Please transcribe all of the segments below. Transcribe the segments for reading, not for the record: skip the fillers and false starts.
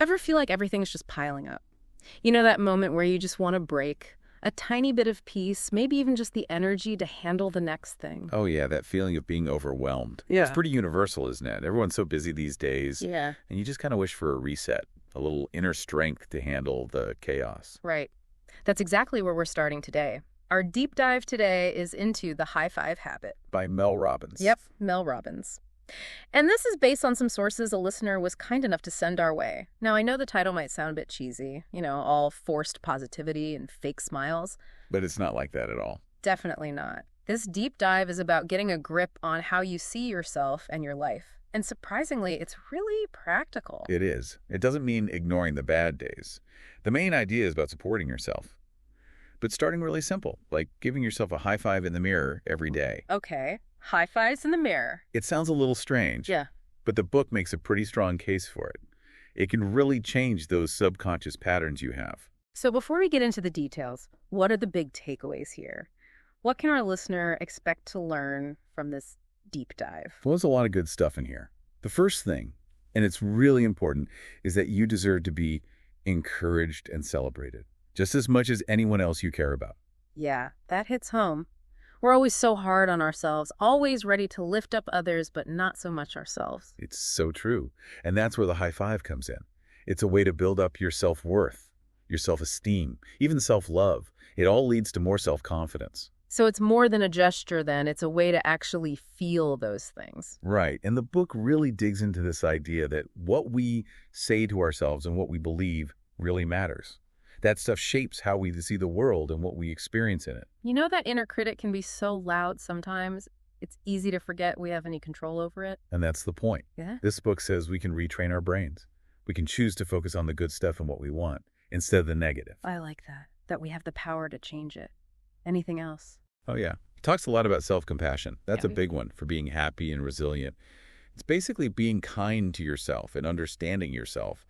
Ever feel like everything's just piling up? You know that moment where you just want a break, a tiny bit of peace, maybe even just the energy to handle the next thing? Oh, yeah, that feeling of being overwhelmed. Yeah. It's pretty universal, isn't it? Everyone's so busy these days. Yeah. And you just kind of wish for a reset, a little inner strength to handle the chaos. Right. That's exactly where we're starting today. Our deep dive today is into the high five habit. By Mel Robbins. Yep, Mel Robbins. And this is based on some sources a listener was kind enough to send our way. Now, I know the title might sound a bit cheesy, all forced positivity and fake smiles. But it's not like that at all. Definitely not. This deep dive is about getting a grip on how you see yourself and your life. And surprisingly, it's really practical. It is. It doesn't mean ignoring the bad days. The main idea is about supporting yourself. But starting really simple, like giving yourself a high five in the mirror every day. Okay. High fives in the mirror. It sounds a little strange. Yeah. But the book makes a pretty strong case for it. It can really change those subconscious patterns you have. So before we get into the details, what are the big takeaways here? What can our listener expect to learn from this deep dive? Well, there's a lot of good stuff in here. The first thing, and it's really important, is that you deserve to be encouraged and celebrated, just as much as anyone else you care about. Yeah, that hits home. We're always so hard on ourselves, always ready to lift up others, but not so much ourselves. It's so true. And that's where the high five comes in. It's a way to build up your self-worth, your self-esteem, even self-love. It all leads to more self-confidence. So it's more than a gesture then, it's a way to actually feel those things. Right. And the book really digs into this idea that what we say to ourselves and what we believe really matters. That stuff shapes how we see the world and what we experience in it. You know that inner critic can be so loud sometimes, it's easy to forget we have any control over it. And that's the point. Yeah? This book says we can retrain our brains. We can choose to focus on the good stuff and what we want instead of the negative. I like that we have the power to change it. Anything else? Oh, yeah. It talks a lot about self-compassion. That's Yeah. a big one for being happy and resilient. It's basically being kind to yourself and understanding yourself,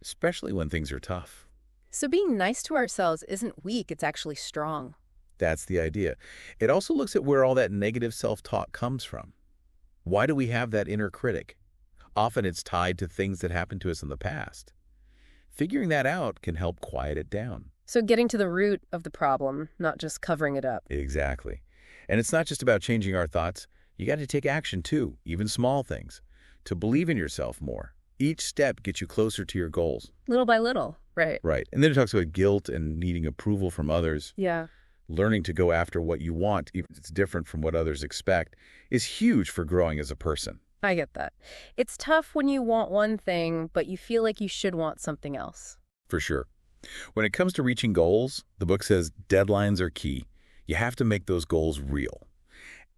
especially when things are tough. So being nice to ourselves isn't weak, it's actually strong. That's the idea. It also looks at where all that negative self-talk comes from. Why do we have that inner critic? Often it's tied to things that happened to us in the past. Figuring that out can help quiet it down. So getting to the root of the problem, not just covering it up. Exactly. And it's not just about changing our thoughts. You got to take action too, even small things, to believe in yourself more. Each step gets you closer to your goals. Little by little, right? Right. And then it talks about guilt and needing approval from others. Yeah. Learning to go after what you want, even if it's different from what others expect, is huge for growing as a person. I get that. It's tough when you want one thing, but you feel like you should want something else. For sure. When it comes to reaching goals, the book says deadlines are key. You have to make those goals real.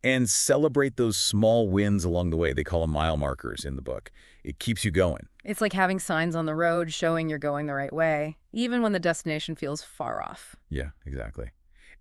And celebrate those small wins along the way. They call them mile markers in the book. It keeps you going. It's like having signs on the road showing you're going the right way, even when the destination feels far off. Yeah, exactly.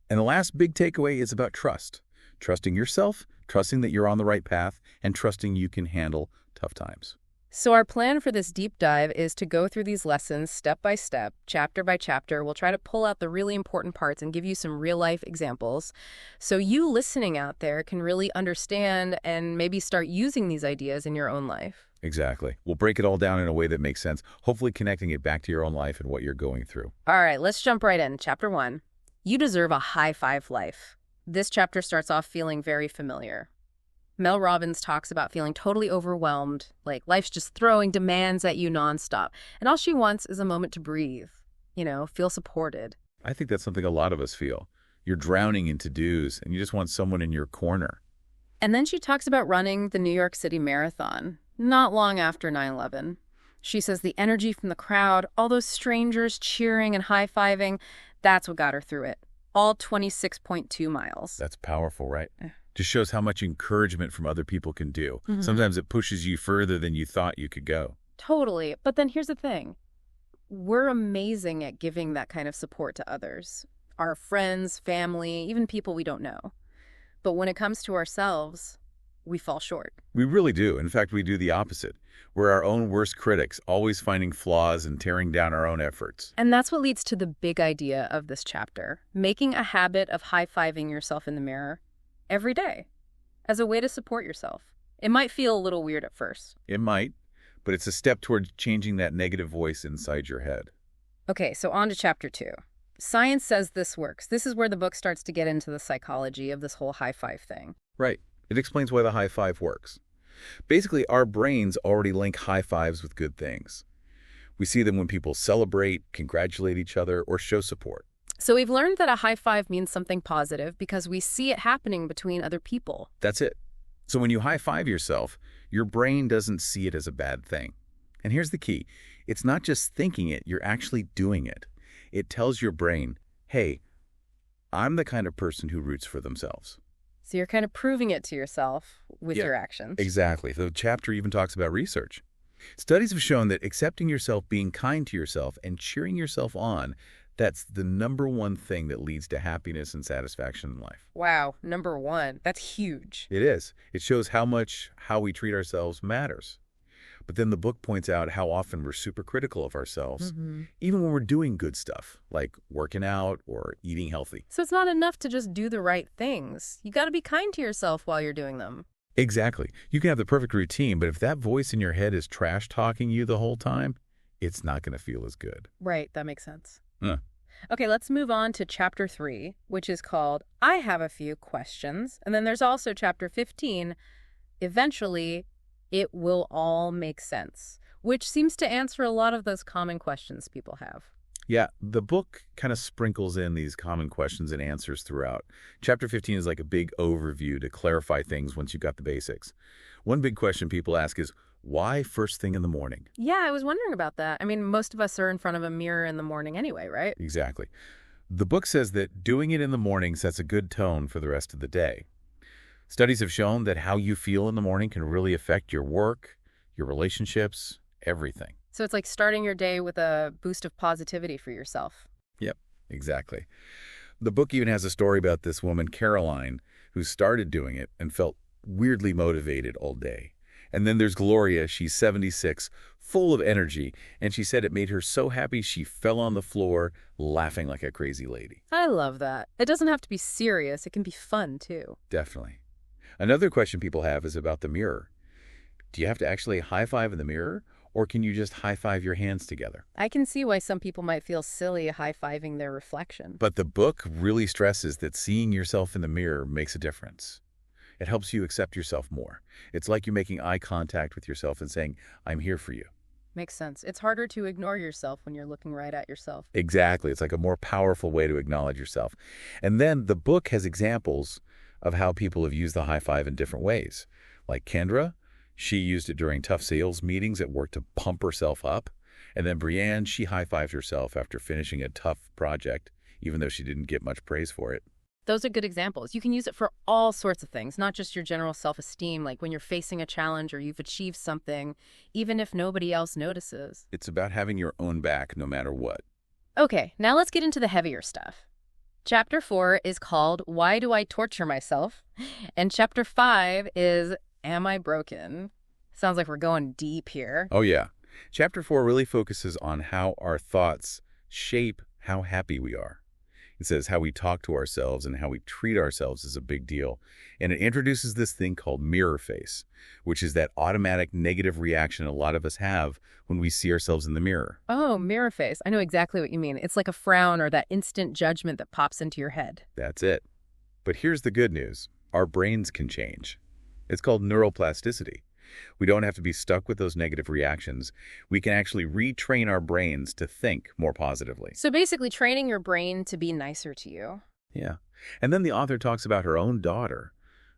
And the last big takeaway is about trust. Trusting yourself, trusting that you're on the right path, and trusting you can handle tough times. So our plan for this deep dive is to go through these lessons step by step, chapter by chapter. We'll try to pull out the really important parts and give you some real-life examples so you listening out there can really understand and maybe start using these ideas in your own life. Exactly. We'll break it all down in a way that makes sense, hopefully connecting it back to your own life and what you're going through. All right, let's jump right in. Chapter 1. You deserve a high five life. This chapter starts off feeling very familiar. Mel Robbins talks about feeling totally overwhelmed, like life's just throwing demands at you nonstop. And all she wants is a moment to breathe, feel supported. I think that's something a lot of us feel. You're drowning in to-dos, and you just want someone in your corner. And then she talks about running the New York City Marathon, not long after 9/11. She says the energy from the crowd, all those strangers cheering and high-fiving, that's what got her through it. All 26.2 miles. That's powerful, right? Just shows how much encouragement from other people can do. Mm-hmm. Sometimes it pushes you further than you thought you could go. Totally. But then here's the thing. We're amazing at giving that kind of support to others. Our friends, family, even people we don't know. But when it comes to ourselves, we fall short. We really do. In fact, we do the opposite. We're our own worst critics, always finding flaws and tearing down our own efforts. And that's what leads to the big idea of this chapter, making a habit of high-fiving yourself in the mirror every day as a way to support yourself. It might feel a little weird at first. It might, but it's a step towards changing that negative voice inside your head. Okay, so on to chapter 2. Science says this works. This is where the book starts to get into the psychology of this whole high five thing. Right. It explains why the high five works. Basically, our brains already link high fives with good things. We see them when people celebrate, congratulate each other, or show support. So we've learned that a high five means something positive because we see it happening between other people. That's it. So when you high five yourself, your brain doesn't see it as a bad thing. And here's the key. It's not just thinking it, you're actually doing it. It tells your brain, hey, I'm the kind of person who roots for themselves. So you're kind of proving it to yourself with Yeah, your actions. Exactly. The chapter even talks about research. Studies have shown that accepting yourself, being kind to yourself, and cheering yourself on, that's the #1 thing that leads to happiness and satisfaction in life. Wow, number 1. That's huge. It is. It shows how much how we treat ourselves matters. But then the book points out how often we're super critical of ourselves, even when we're doing good stuff, like working out or eating healthy. So it's not enough to just do the right things. You got to be kind to yourself while you're doing them. Exactly. You can have the perfect routine, but if that voice in your head is trash-talking you the whole time, it's not going to feel as good. Right, that makes sense. Huh. Okay, let's move on to chapter 3, which is called I Have a Few Questions. And then there's also chapter 15, Eventually, It Will All Make Sense, which seems to answer a lot of those common questions people have. Yeah, the book kind of sprinkles in these common questions and answers throughout. Chapter 15 is like a big overview to clarify things once you've got the basics. One big question people ask is, why first thing in the morning? Yeah, I was wondering about that. I mean, most of us are in front of a mirror in the morning anyway, right? Exactly. The book says that doing it in the morning sets a good tone for the rest of the day. Studies have shown that how you feel in the morning can really affect your work, your relationships, everything. So it's like starting your day with a boost of positivity for yourself. Yep, exactly. The book even has a story about this woman, Caroline, who started doing it and felt weirdly motivated all day. And then there's Gloria, she's 76, full of energy, and she said it made her so happy she fell on the floor laughing like a crazy lady. I love that. It doesn't have to be serious. It can be fun, too. Definitely. Another question people have is about the mirror. Do you have to actually high-five in the mirror, or can you just high-five your hands together? I can see why some people might feel silly high-fiving their reflection. But the book really stresses that seeing yourself in the mirror makes a difference. It helps you accept yourself more. It's like you making eye contact with yourself and saying, I'm here for you. Makes sense. It's harder to ignore yourself when you're looking right at yourself. Exactly. It's like a more powerful way to acknowledge yourself. And then the book has examples of how people have used the high five in different ways. Like Kendra, she used it during tough sales meetings at work to pump herself up. And then Brienne, she high-fived herself after finishing a tough project, even though she didn't get much praise for it. Those are good examples. You can use it for all sorts of things, not just your general self-esteem, like when you're facing a challenge or you've achieved something, even if nobody else notices. It's about having your own back no matter what. Okay, now let's get into the heavier stuff. Chapter 4 is called Why Do I Torture Myself? And Chapter 5 is Am I Broken? Sounds like we're going deep here. Oh, yeah. Chapter 4 really focuses on how our thoughts shape how happy we are. It says how we talk to ourselves and how we treat ourselves is a big deal. And it introduces this thing called mirror face, which is that automatic negative reaction a lot of us have when we see ourselves in the mirror. Oh, mirror face. I know exactly what you mean. It's like a frown or that instant judgment that pops into your head. That's it. But here's the good news. Our brains can change. It's called neuroplasticity. We don't have to be stuck with those negative reactions. We can actually retrain our brains to think more positively. So basically training your brain to be nicer to you. Yeah. And then the author talks about her own daughter,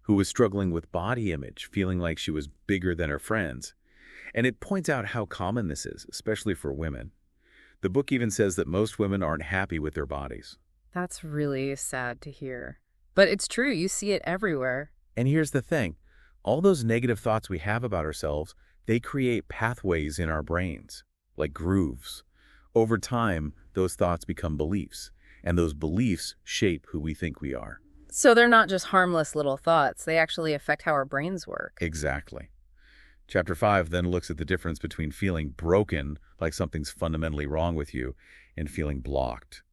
who was struggling with body image, feeling like she was bigger than her friends. And it points out how common this is, especially for women. The book even says that most women aren't happy with their bodies. That's really sad to hear. But it's true. You see it everywhere. And here's the thing. All those negative thoughts we have about ourselves, they create pathways in our brains, like grooves. Over time, those thoughts become beliefs, and those beliefs shape who we think we are. So they're not just harmless little thoughts. They actually affect how our brains work. Exactly. Chapter 5 then looks at the difference between feeling broken, like something's fundamentally wrong with you, and feeling blocked.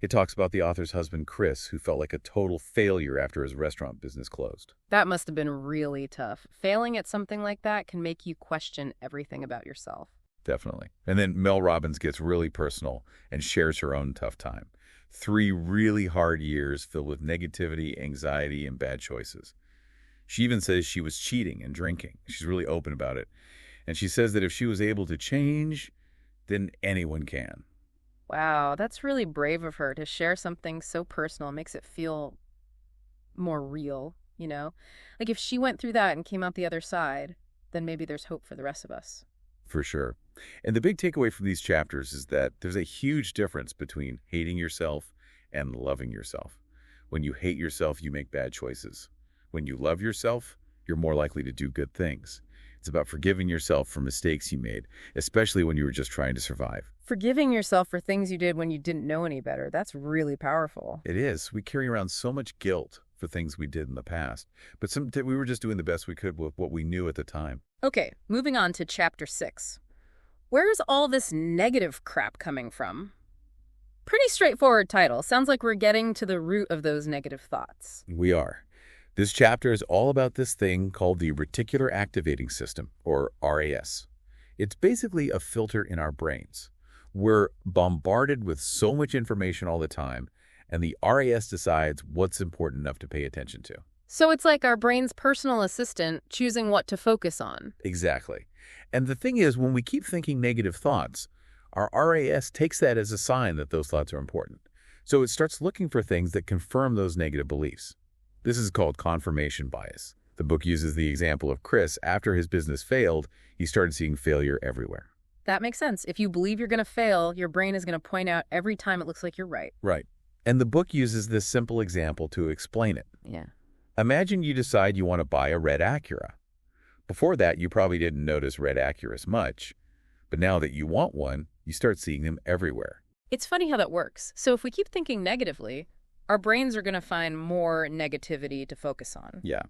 It talks about the author's husband, Chris, who felt like a total failure after his restaurant business closed. That must have been really tough. Failing at something like that can make you question everything about yourself. Definitely. And then Mel Robbins gets really personal and shares her own tough time. 3 really hard years filled with negativity, anxiety, and bad choices. She even says she was cheating and drinking. She's really open about it. And she says that if she was able to change, then anyone can. Wow, that's really brave of her to share something so personal. It makes it feel more real, you know? Like if she went through that and came out the other side, then maybe there's hope for the rest of us. For sure. And the big takeaway from these chapters is that there's a huge difference between hating yourself and loving yourself. When you hate yourself, you make bad choices. When you love yourself, you're more likely to do good things. It's about forgiving yourself for mistakes you made, especially when you were just trying to survive. Forgiving yourself for things you did when you didn't know any better, that's really powerful. It is. We carry around so much guilt for things we did in the past, but we were just doing the best we could with what we knew at the time. Okay, moving on to chapter 6. Where's all this negative crap coming from? Pretty straightforward title. Sounds like we're getting to the root of those negative thoughts. We are. This chapter is all about this thing called the Reticular Activating System, or RAS. It's basically a filter in our brains. We're bombarded with so much information all the time, and the RAS decides what's important enough to pay attention to. So it's like our brain's personal assistant choosing what to focus on. Exactly. And the thing is, when we keep thinking negative thoughts, our RAS takes that as a sign that those thoughts are important. So it starts looking for things that confirm those negative beliefs. This is called confirmation bias. The book uses the example of Chris. After his business failed, he started seeing failure everywhere. That makes sense. If you believe you're going to fail, your brain is going to point out every time it looks like you're right. Right. And the book uses this simple example to explain it. Yeah. Imagine you decide you want to buy a red Acura. Before that, you probably didn't notice red Acuras much, but now that you want one, you start seeing them everywhere. It's funny how that works. So if we keep thinking negatively, our brains are going to find more negativity to focus on. Yeah.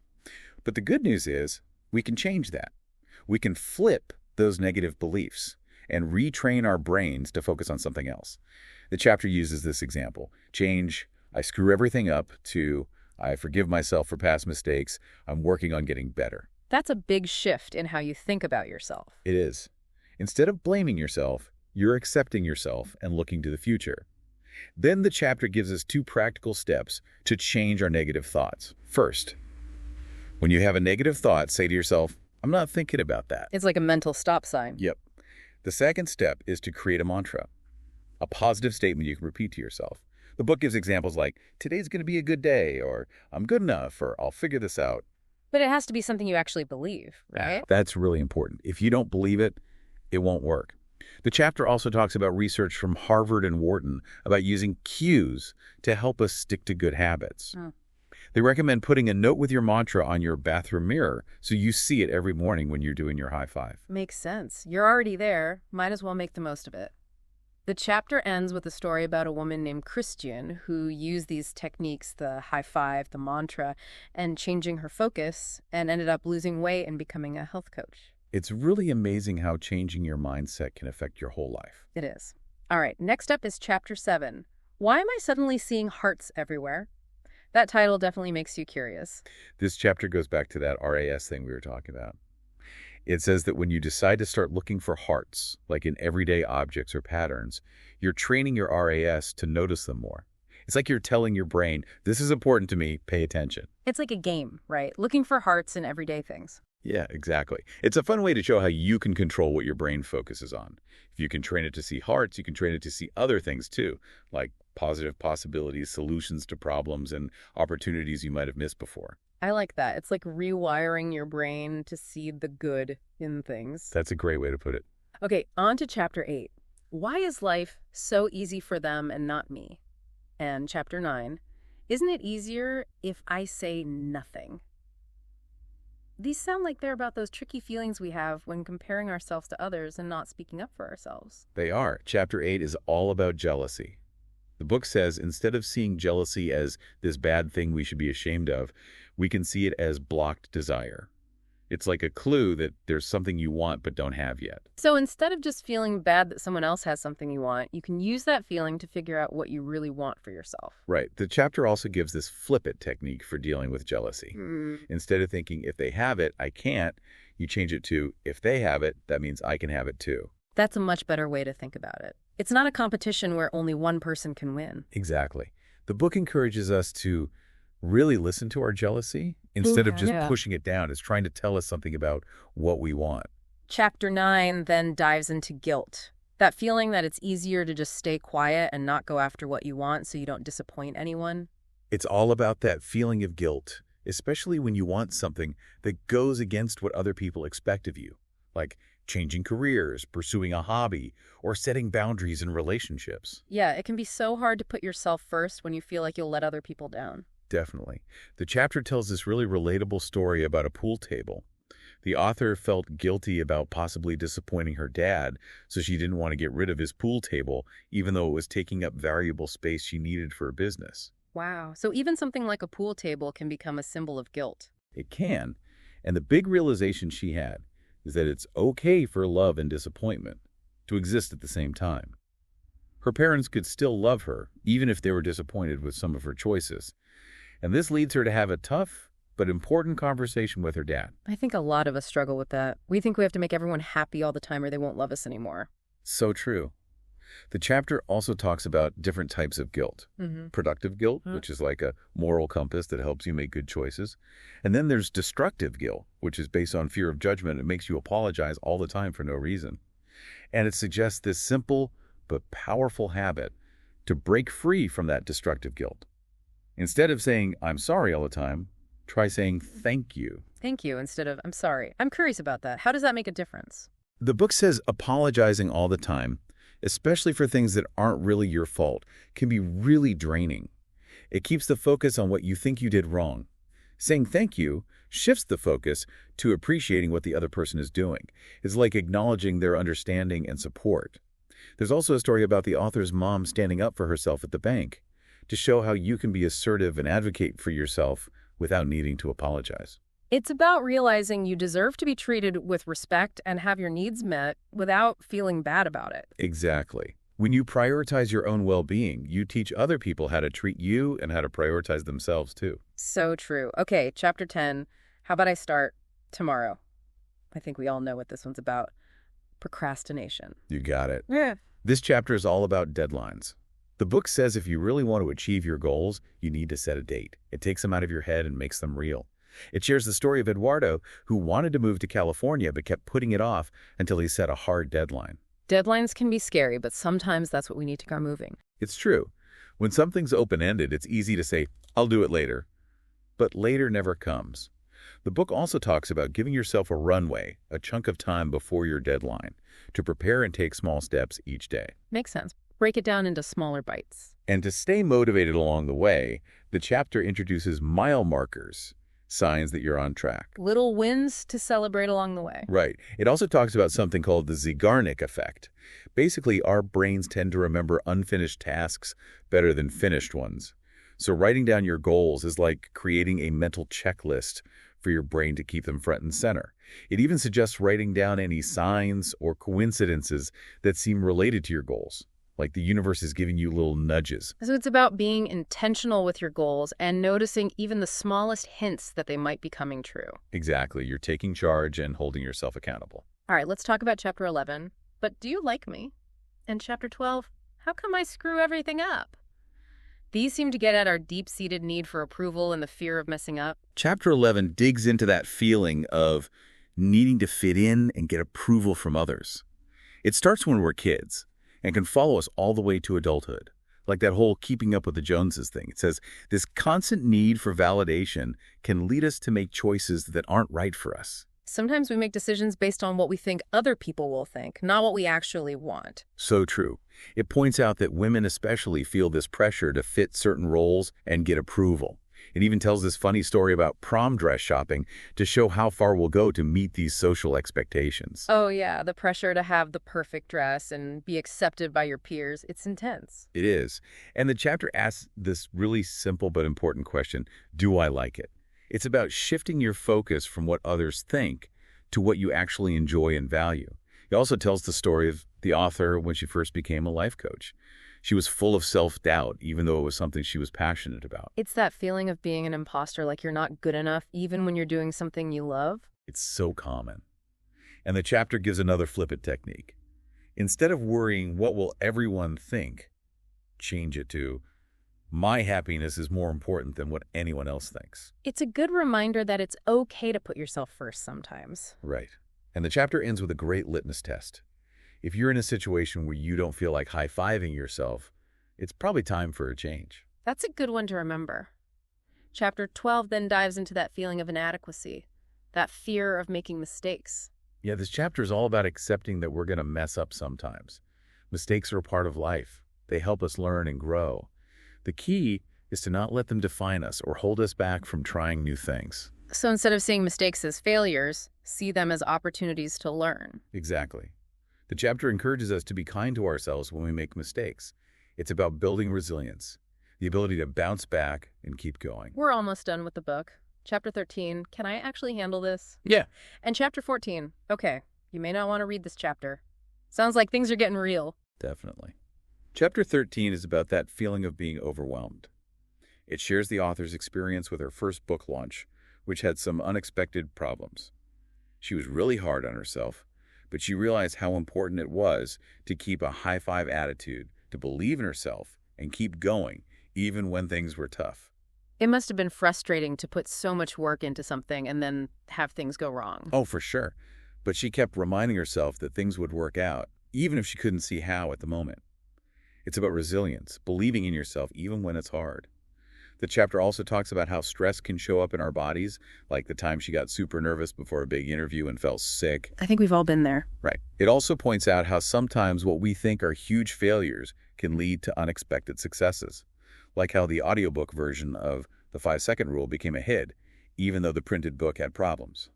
But the good news is we can change that. We can flip those negative beliefs and retrain our brains to focus on something else. The chapter uses this example. Change, I screw everything up, to I forgive myself for past mistakes. I'm working on getting better. That's a big shift in how you think about yourself. It is. Instead of blaming yourself, you're accepting yourself and looking to the future. Then the chapter gives us 2 practical steps to change our negative thoughts. First, when you have a negative thought, say to yourself, I'm not thinking about that. It's like a mental stop sign. Yep. The second step is to create a mantra, a positive statement you can repeat to yourself. The book gives examples like, today's going to be a good day, or I'm good enough, or I'll figure this out. But it has to be something you actually believe, right? That's really important. If you don't believe it, it won't work. The chapter also talks about research from Harvard and Wharton about using cues to help us stick to good habits. Oh. They recommend putting a note with your mantra on your bathroom mirror so you see it every morning when you're doing your high five. Makes sense. You're already there. Might as well make the most of it. The chapter ends with a story about a woman named Christian who used these techniques, the high five, the mantra, and changing her focus, and ended up losing weight and becoming a health coach. It's really amazing how changing your mindset can affect your whole life. It is. All right, next up is chapter 7. Why am I suddenly seeing hearts everywhere? That title definitely makes you curious. This chapter goes back to that RAS thing we were talking about. It says that when you decide to start looking for hearts, like in everyday objects or patterns, you're training your RAS to notice them more. It's like you're telling your brain, this is important to me, pay attention. It's like a game, right? Looking for hearts in everyday things. Yeah, exactly. It's a fun way to show how you can control what your brain focuses on. If you can train it to see hearts, you can train it to see other things too, like positive possibilities, solutions to problems, and opportunities you might have missed before. I like that. It's like rewiring your brain to see the good in things. That's a great way to put it. Okay, on to chapter 8. Why is life so easy for them and not me? And chapter 9. Isn't it easier if I say nothing? These sound like they're about those tricky feelings we have when comparing ourselves to others and not speaking up for ourselves. They are. Chapter 8 is all about jealousy. The book says instead of seeing jealousy as this bad thing we should be ashamed of, we can see it as blocked desire. It's like a clue that there's something you want but don't have yet. So instead of just feeling bad that someone else has something you want, you can use that feeling to figure out what you really want for yourself. Right. The chapter also gives this flip it technique for dealing with jealousy. Instead of thinking, if they have it, I can't, you change it to, if they have it, that means I can have it too. That's a much better way to think about it. It's not a competition where only one person can win. Exactly. The book encourages us to really listen to our jealousy instead of just pushing it down. It's trying to tell us something about what we want. Chapter 9 then dives into guilt. That feeling that it's easier to just stay quiet and not go after what you want so you don't disappoint anyone. It's all about that feeling of guilt, especially when you want something that goes against what other people expect of you, like changing careers, pursuing a hobby, or setting boundaries in relationships. Yeah, it can be so hard to put yourself first when you feel like you'll let other people down. Definitely. The chapter tells this really relatable story about a pool table. The author felt guilty about possibly disappointing her dad, so she didn't want to get rid of his pool table, even though it was taking up valuable space she needed for a business. Wow. So even something like a pool table can become a symbol of guilt. It can. And the big realization she had is that it's okay for love and disappointment to exist at the same time. Her parents could still love her, even if they were disappointed with some of her choices. And this leads her to have a tough but important conversation with her dad. I think a lot of us struggle with that. We think we have to make everyone happy all the time or they won't love us anymore. So true. The chapter also talks about different types of guilt. Productive guilt, which is like a moral compass that helps you make good choices. And then there's destructive guilt, which is based on fear of judgment. It makes you apologize all the time for no reason. And it suggests this simple but powerful habit to break free from that destructive guilt. Instead of saying, I'm sorry all the time, try saying thank you. Thank you instead of, I'm sorry. I'm curious about that. How does that make a difference? The book says apologizing all the time, especially for things that aren't really your fault, can be really draining. It keeps the focus on what you think you did wrong. Saying thank you shifts the focus to appreciating what the other person is doing. It's like acknowledging their understanding and support. There's also a story about the author's mom standing up for herself at the bank to show how you can be assertive and advocate for yourself without needing to apologize. It's about realizing you deserve to be treated with respect and have your needs met without feeling bad about it. Exactly. When you prioritize your own well-being, you teach other people how to treat you and how to prioritize themselves too. So true. Okay, chapter 10. How about I start tomorrow? I think we all know what this one's about. Procrastination. You got it. Yeah. This chapter is all about deadlines. The book says if you really want to achieve your goals, you need to set a date. It takes them out of your head and makes them real. It shares the story of Eduardo, who wanted to move to California but kept putting it off until he set a hard deadline. Deadlines can be scary, but sometimes that's what we need to get moving. It's true. When something's open-ended, it's easy to say, I'll do it later. But later never comes. The book also talks about giving yourself a runway, a chunk of time before your deadline, to prepare and take small steps each day. Makes sense. Break it down into smaller bites. And to stay motivated along the way, the chapter introduces mile markers, signs that you're on track. Little wins to celebrate along the way. Right. It also talks about something called the Zeigarnik effect. Basically, our brains tend to remember unfinished tasks better than finished ones. So writing down your goals is like creating a mental checklist for your brain to keep them front and center. It even suggests writing down any signs or coincidences that seem related to your goals, like the universe is giving you little nudges. So it's about being intentional with your goals and noticing even the smallest hints that they might be coming true. Exactly. You're taking charge and holding yourself accountable. All right, let's talk about chapter 11. But do you like me? And chapter 12, how come I screw everything up? These seem to get at our deep-seated need for approval and the fear of messing up. Chapter 11 digs into that feeling of needing to fit in and get approval from others. It starts when we're kids and can follow us all the way to adulthood. Like that whole keeping up with the Joneses thing. It says this constant need for validation can lead us to make choices that aren't right for us. Sometimes we make decisions based on what we think other people will think, not what we actually want. So true. It points out that women especially feel this pressure to fit certain roles and get approval. It even tells this funny story about prom dress shopping to show how far we'll go to meet these social expectations. Oh yeah, the pressure to have the perfect dress and be accepted by your peers, it's intense. It is. And the chapter asks this really simple but important question, do I like it? It's about shifting your focus from what others think to what you actually enjoy and value. He also tells the story of the author when she first became a life coach. She was full of self-doubt, even though it was something she was passionate about. It's that feeling of being an imposter, like you're not good enough, even when you're doing something you love. It's so common. And the chapter gives another flip-it technique. Instead of worrying, what will everyone think, change it to, my happiness is more important than what anyone else thinks. It's a good reminder that it's okay to put yourself first sometimes. Right. And the chapter ends with a great litmus test. If you're in a situation where you don't feel like high-fiving yourself, it's probably time for a change. That's a good one to remember. Chapter 12 then dives into that feeling of inadequacy, that fear of making mistakes. Yeah, this chapter is all about accepting that we're going to mess up sometimes. Mistakes are a part of life. They help us learn and grow. The key is to not let them define us or hold us back from trying new things. So instead of seeing mistakes as failures, see them as opportunities to learn. Exactly. The chapter encourages us to be kind to ourselves when we make mistakes. It's about building resilience, the ability to bounce back and keep going. We're almost done with the book. Chapter 13, can I actually handle this? Yeah. And chapter 14, okay, you may not want to read this chapter. Sounds like things are getting real. Definitely. Chapter 13 is about that feeling of being overwhelmed. It shares the author's experience with her first book launch, which had some unexpected problems. She was really hard on herself, but she realized how important it was to keep a high-five attitude, to believe in herself, and keep going, even when things were tough. It must have been frustrating to put so much work into something and then have things go wrong. Oh, for sure. But she kept reminding herself that things would work out, even if she couldn't see how at the moment. It's about resilience, believing in yourself even when it's hard. The chapter also talks about how stress can show up in our bodies, like the time she got super nervous before a big interview and felt sick. I think we've all been there. Right. It also points out how sometimes what we think are huge failures can lead to unexpected successes, like how the audiobook version of The 5-Second Rule became a hit, even though the printed book had problems.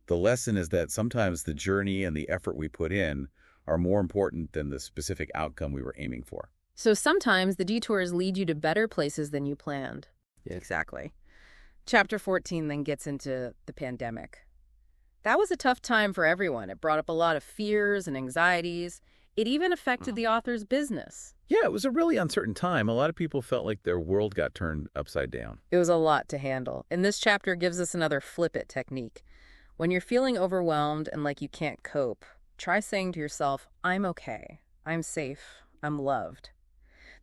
The lesson is that sometimes the journey and the effort we put in are more important than the specific outcome we were aiming for. So sometimes the detours lead you to better places than you planned. Yeah. Exactly. Chapter 14 then gets into the pandemic. That was a tough time for everyone. It brought up a lot of fears and anxieties. It even affected the author's business. Yeah, it was a really uncertain time. A lot of people felt like their world got turned upside down. It was a lot to handle. And this chapter gives us another flip-it technique. When you're feeling overwhelmed and like you can't cope, try saying to yourself, I'm okay, I'm safe, I'm loved.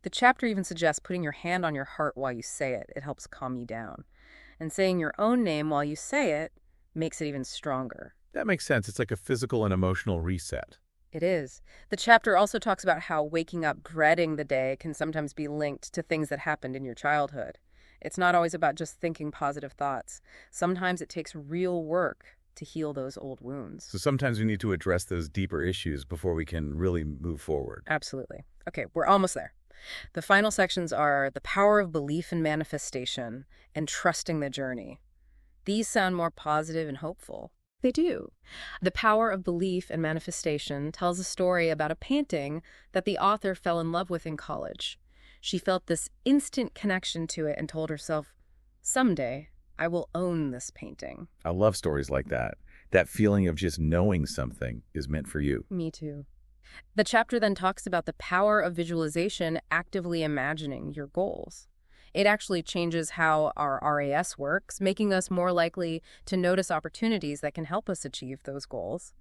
The chapter even suggests putting your hand on your heart while you say it. It helps calm you down. And saying your own name while you say it makes it even stronger. That makes sense. It's like a physical and emotional reset. It is. The chapter also talks about how waking up dreading the day can sometimes be linked to things that happened in your childhood. It's not always about just thinking positive thoughts. Sometimes it takes real work to heal those old wounds. So sometimes we need to address those deeper issues before we can really move forward. Absolutely. Okay, we're almost there. The final sections are the power of belief and manifestation and trusting the journey. These sound more positive and hopeful. They do. The power of belief and manifestation tells a story about a painting that the author fell in love with in college. She felt this instant connection to it and told herself, someday I will own this painting. I love stories like that. That feeling of just knowing something is meant for you. Me too. The chapter then talks about the power of visualization, actively imagining your goals. It actually changes how our RAS works, making us more likely to notice opportunities that can help us achieve those goals.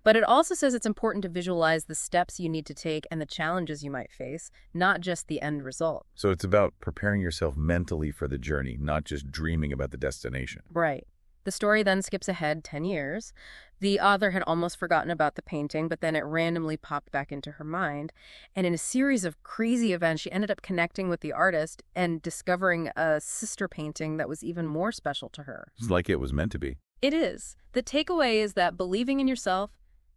But it also says it's important to visualize the steps you need to take and the challenges you might face, not just the end result. So it's about preparing yourself mentally for the journey, not just dreaming about the destination. Right. The story then skips ahead 10 years. The author had almost forgotten about the painting, but then it randomly popped back into her mind. And in a series of crazy events, she ended up connecting with the artist and discovering a sister painting that was even more special to her. It's like it was meant to be. It is. The takeaway is that believing in yourself,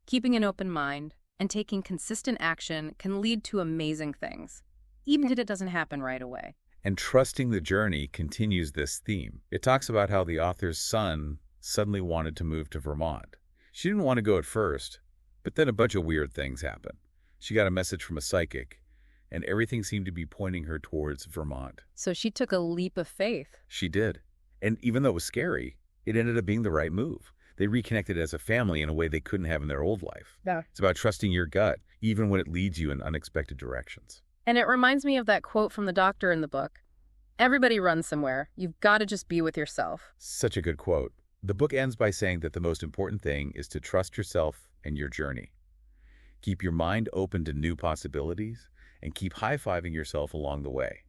keeping an open mind, and taking consistent action can lead to amazing things, even if it doesn't happen right away. And trusting the journey continues this theme. It talks about how the author's son suddenly wanted to move to Vermont. She didn't want to go at first, but then a bunch of weird things happened. She got a message from a psychic, and everything seemed to be pointing her towards Vermont. So she took a leap of faith. She did. And even though it was scary, it ended up being the right move. They reconnected as a family in a way they couldn't have in their old life. Yeah. It's about trusting your gut, even when it leads you in unexpected directions. And it reminds me of that quote from the doctor in the book. Everybody runs somewhere. You've got to just be with yourself. Such a good quote. The book ends by saying that the most important thing is to trust yourself and your journey. Keep your mind open to new possibilities and keep high-fiving yourself along the way.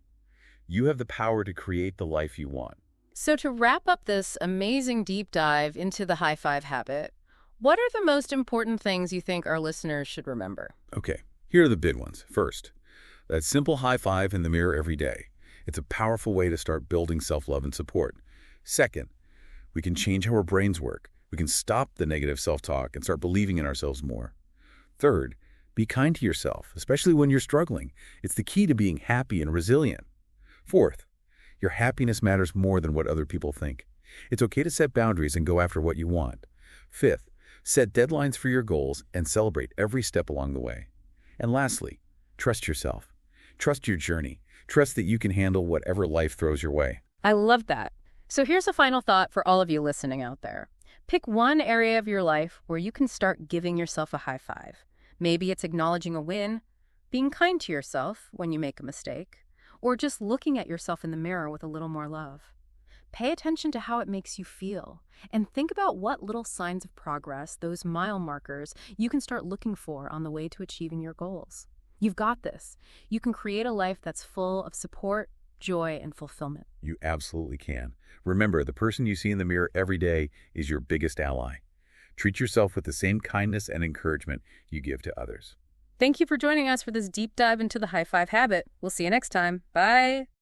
You have the power to create the life you want. So to wrap up this amazing deep dive into the high five habit, what are the most important things you think our listeners should remember? Okay, here are the big ones. First, that simple high five in the mirror every day. It's a powerful way to start building self-love and support. Second, we can change how our brains work. We can stop the negative self-talk and start believing in ourselves more. Third, be kind to yourself, especially when you're struggling. It's the key to being happy and resilient. Fourth, your happiness matters more than what other people think. It's okay to set boundaries and go after what you want. Fifth, set deadlines for your goals and celebrate every step along the way. And lastly, trust yourself. Trust your journey. Trust that you can handle whatever life throws your way. I love that. So here's a final thought for all of you listening out there. Pick one area of your life where you can start giving yourself a high five. Maybe it's acknowledging a win, being kind to yourself when you make a mistake, or just looking at yourself in the mirror with a little more love. Pay attention to how it makes you feel, and think about what little signs of progress, those mile markers, you can start looking for on the way to achieving your goals. You've got this. You can create a life that's full of support, joy, and fulfillment. You absolutely can. Remember, the person you see in the mirror every day is your biggest ally. Treat yourself with the same kindness and encouragement you give to others. Thank you for joining us for this deep dive into the high five habit. We'll see you next time. Bye.